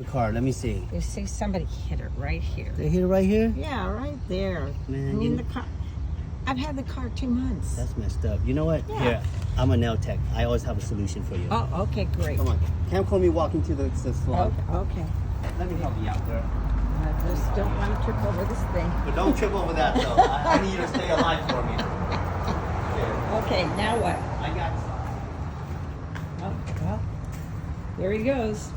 The car, let me see. You see somebody hit it right here. They hit it right here? Yeah, right there. Man, I mean, the car. I've had the car 2 months. That's messed up. You know what? Yeah. Here, I'm a nail tech. I always have a solution for you. Oh, okay, great. Come on. Cam call me walking to the salon. Okay. Let me help you out, girl. I just don't want to trip over this thing. But don't trip over that, though. I need you to stay alive for me. Okay, now what? I got Oh, well, there he goes.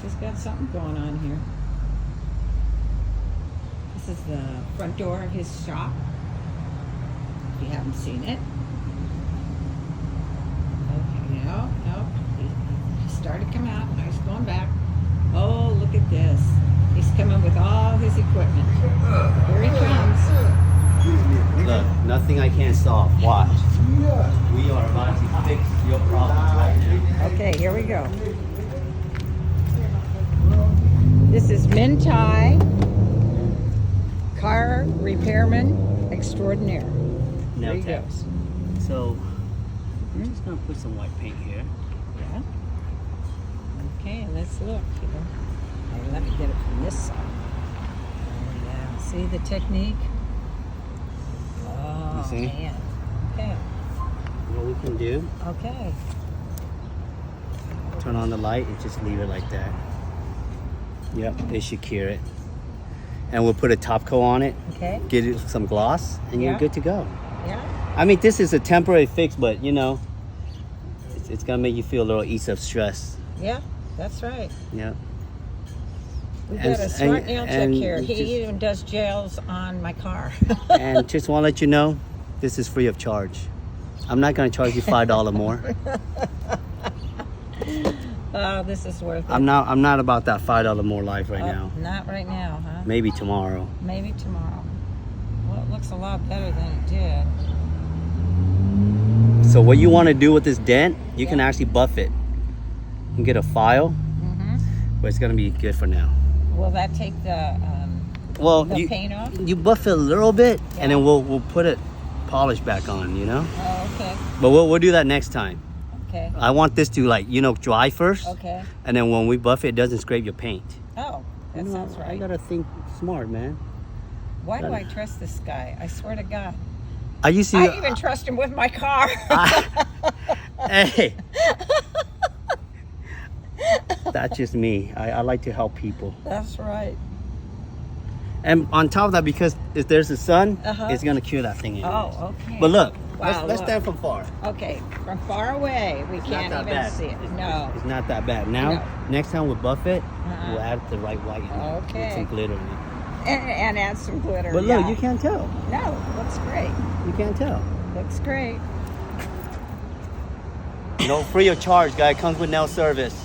He's got something going on here. This is the front door of his shop. If you haven't seen it. Okay, no. He started to come out. Now he's going back. Oh, look at this. He's coming with all his equipment. Here he comes. Look, nothing I can't solve. Watch. We are about to fix your problem right now. Okay, here we go. This is Min Tai, car repairman extraordinaire. Nail There he tech. goes. So, I'm just going to put some white paint here. Yeah. Okay, let's look. Hey, let me get it from this side. Oh, yeah. See the technique? Oh, You see? man. Okay. What we can do, Okay. turn on the light and just leave it like that. Yep, it should cure it. And we'll put a top coat on it, Okay. get it some gloss, and you're Yeah. good to go. Yeah. I mean, this is a temporary fix, but you know, it's gonna make you feel a little ease of stress. Yeah. That's right. Yeah. We've And- got a smart and- nail tech and here. He just- even does gels on my car. And just want to let you know, this is free of charge. I'm not gonna charge you $5 more. Oh, this is worth it. I'm not about that $5 more life right Oh, now. Not right now, huh? Maybe tomorrow. Maybe tomorrow. Well, it looks a lot better than it did. So what you want to do with this dent, you can Yeah. actually buff it. You can get a file, Mm-hmm. but it's gonna be good for now. Will that take the Well, paint off? you buff it a little bit, Yeah. and then we'll put it polish back on, you know. Oh, okay. But we'll do that next time. Okay. I want this to dry first, Okay. and then when we buff it, it doesn't scrape your paint. Oh, that You know, sounds I right. gotta think smart, man. Why do I trust this guy? I swear to God. I used to. I even trust him with my car. Hey, that's just me. I like to help people, That's right. and on top of that, because if there's a sun, Uh-huh. it's gonna cure that thing. Anyways. Oh, okay. But look, Wow, let's look. stand from far. Okay, from far away, we It's can't not that even bad. see it. No. It's not that bad. Now, No. next time we buff it, Uh-huh. we'll add the right white in it, Okay. with some glitter in it. And add some glitter. But look, yeah. you can't tell. No, looks great. You can't tell. Looks great. Free of charge, guy. Comes with nail service.